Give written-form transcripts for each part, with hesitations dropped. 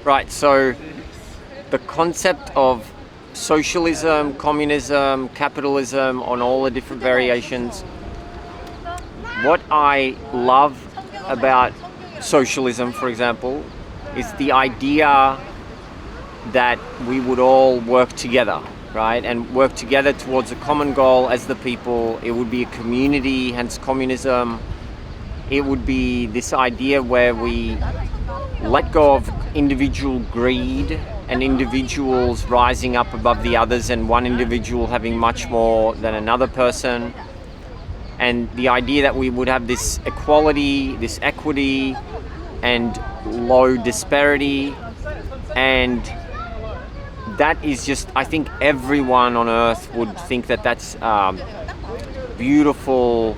Right, so the concept of socialism, communism, capitalism, on all the different variations, what I love about socialism, for example, is the idea that we would all work together, right? And work together towards a common goal as the people. It would be a community, hence communism. It would be this idea where we let go of individual greed and individuals rising up above the others and one individual having much more than another person. And the idea that we would have this equality, this equity, and low disparity. And that is just, I think everyone on earth would think that that's beautiful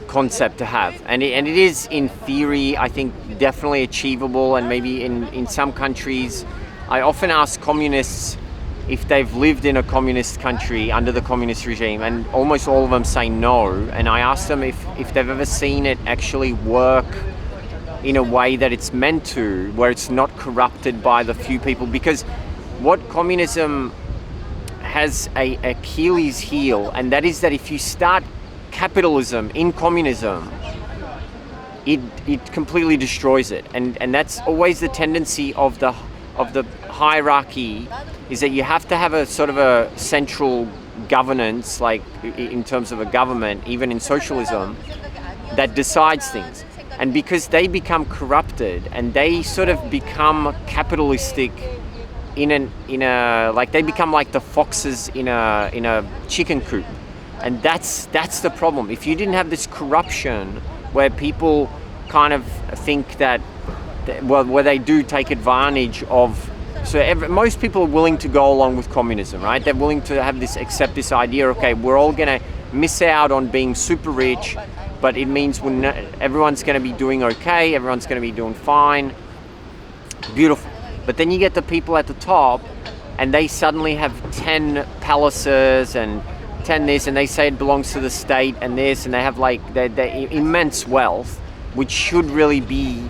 concept to have, and it is in theory, I think, definitely achievable. And maybe in some countries, I often ask communists if they've lived in a communist country under the communist regime, and almost all of them say no. And I ask them if they've ever seen it actually work in a way that it's meant to, where it's not corrupted by the few people. Because what communism has a Achilles heel, and that is that if you start capitalism in communism, it completely destroys it. And that's always the tendency of the hierarchy, is that you have to have a sort of a central governance, like in terms of a government, even in socialism, that decides things. And because they become corrupted and they sort of become capitalistic in a like they become like the foxes in a chicken coop. And that's the problem. If you didn't have this corruption where people kind of think that, well, where they do take advantage of, most people are willing to go along with communism, right? They're willing to accept this idea, okay, we're all going to miss out on being super rich, but it means everyone's going to be doing okay, everyone's going to be doing fine. Beautiful. But then you get the people at the top, and they suddenly have 10 palaces and 10 this, and they say it belongs to the state and this, and they have like their immense wealth, which should really be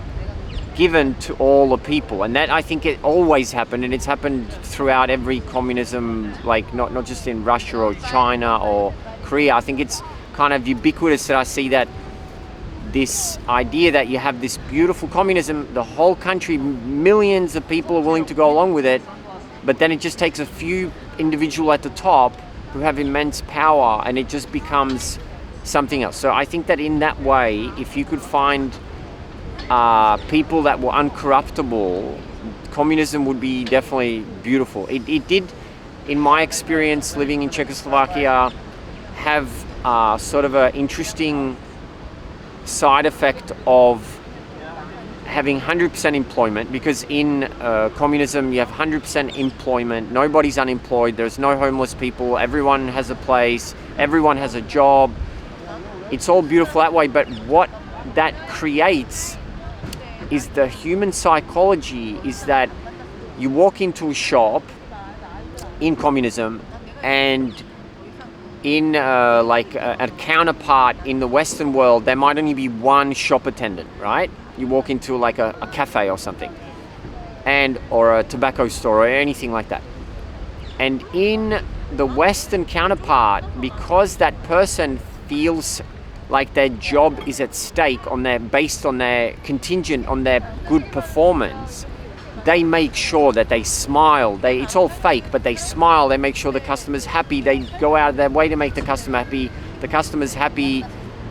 given to all the people. And that, I think, it always happened, and it's happened throughout every communism, like not just in Russia or China or Korea. I think it's kind of ubiquitous that I see that this idea that you have this beautiful communism, the whole country, millions of people are willing to go along with it, but then it just takes a few individuals at the top who have immense power, and it just becomes something else. So I think that in that way, if you could find people that were uncorruptible, communism would be definitely beautiful. It did, in my experience living in Czechoslovakia, have sort of an interesting side effect of having 100% employment, because in communism you have 100% employment, nobody's unemployed, there's no homeless people, everyone has a place, everyone has a job. It's all beautiful that way, but what that creates is the human psychology, is that you walk into a shop in communism, and in a counterpart in the Western world, there might only be one shop attendant, right? You walk into like a cafe or something, or a tobacco store or anything like that. And in the Western counterpart, because that person feels like their job is at stake based on their contingent on their good performance, they make sure that they smile. It's all fake, but they smile. They make sure the customer's happy. They go out of their way to make the customer happy. The customer's happy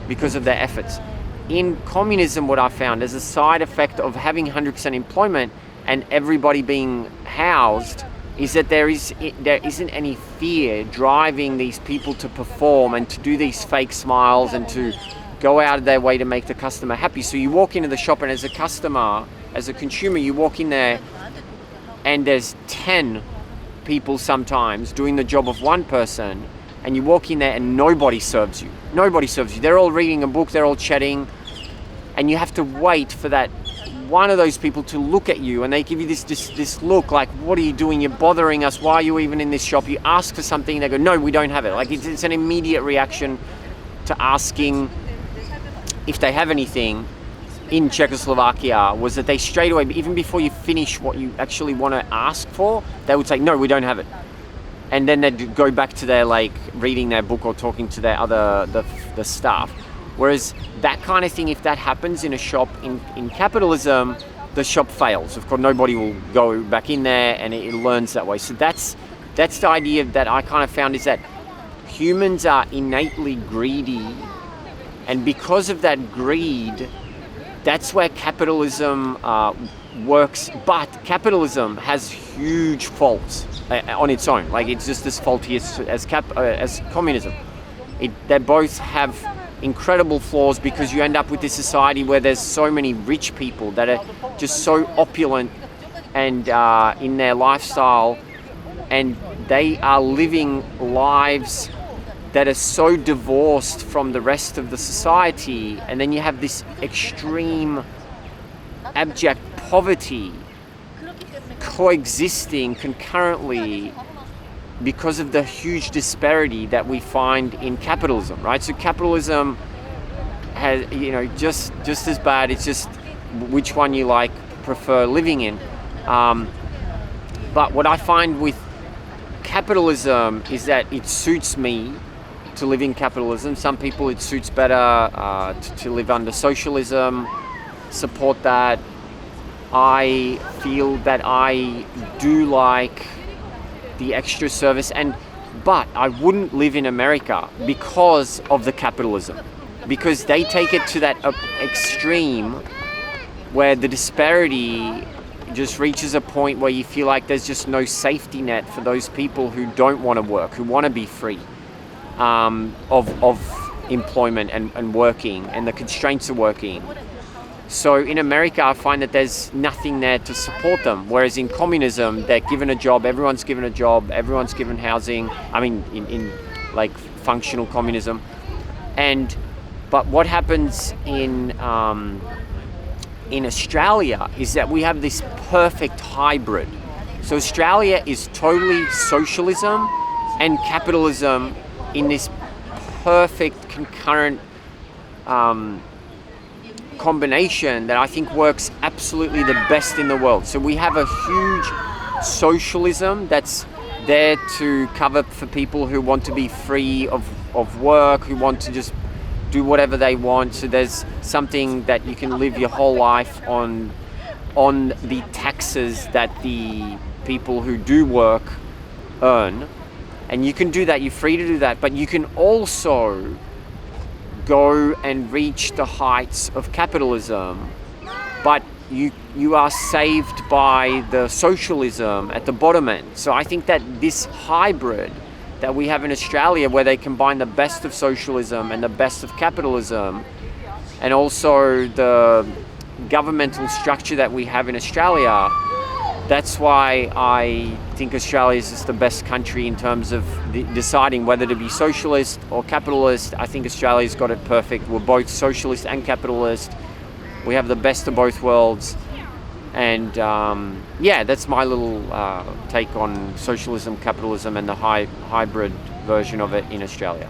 because of their efforts. In communism, what I found as a side effect of having 100% employment and everybody being housed is that there isn't any fear driving these people to perform and to do these fake smiles and to go out of their way to make the customer happy. So you walk into the shop, and as a customer, as a consumer, you walk in there and there's 10 people sometimes doing the job of one person, and you walk in there and nobody serves you. Nobody serves you. They're all reading a book, they're all chatting, and you have to wait for that one of those people to look at you, and they give you this look like, what are you doing? You're bothering us. Why are you even in this shop? You ask for something, they go, no, we don't have it. Like it's an immediate reaction to asking if they have anything. in Czechoslovakia was that they straight away, even before you finish what you actually want to ask for, they would say, no, we don't have it. And then they'd go back to their reading their book or talking to their the staff. Whereas that kind of thing, if that happens in a shop in capitalism, the shop fails. Of course, nobody will go back in there, and it learns that way. So that's the idea that I kind of found, is that humans are innately greedy, and because of that greed, that's where capitalism works. But capitalism has huge faults on its own. It's just as faulty as communism. They both have incredible flaws, because you end up with this society where there's so many rich people that are just so opulent and in their lifestyle, and they are living lives that are so divorced from the rest of the society, and then you have this extreme abject poverty coexisting concurrently because of the huge disparity that we find in capitalism, right? So capitalism has, just as bad. It's just which one you prefer living in. But what I find with capitalism is that it suits me to live in capitalism. Some people it suits better to live under socialism, support that. I feel that I do like the extra service, but I wouldn't live in America because of the capitalism, because they take it to that extreme where the disparity just reaches a point where you feel like there's just no safety net for those people who don't want to work, who want to be free of employment and working, and the constraints of working. So in America, I find that there's nothing there to support them. Whereas in communism, they're given a job, everyone's given a job, everyone's given housing. I mean, in functional communism. But what happens in Australia is that we have this perfect hybrid. So Australia is totally socialism and capitalism in this perfect concurrent combination that I think works absolutely the best in the world. So we have a huge socialism that's there to cover for people who want to be free of work, who want to just do whatever they want. So there's something that you can live your whole life on the taxes that the people who do work earn. And you can do that, you're free to do that, but you can also go and reach the heights of capitalism, but you are saved by the socialism at the bottom end. So I think that this hybrid that we have in Australia, where they combine the best of socialism and the best of capitalism, and also the governmental structure that we have in Australia, that's why I think Australia is just the best country in terms of deciding whether to be socialist or capitalist. I think Australia's got it perfect. We're both socialist and capitalist. We have the best of both worlds. And that's my little take on socialism, capitalism, and the hybrid version of it in Australia.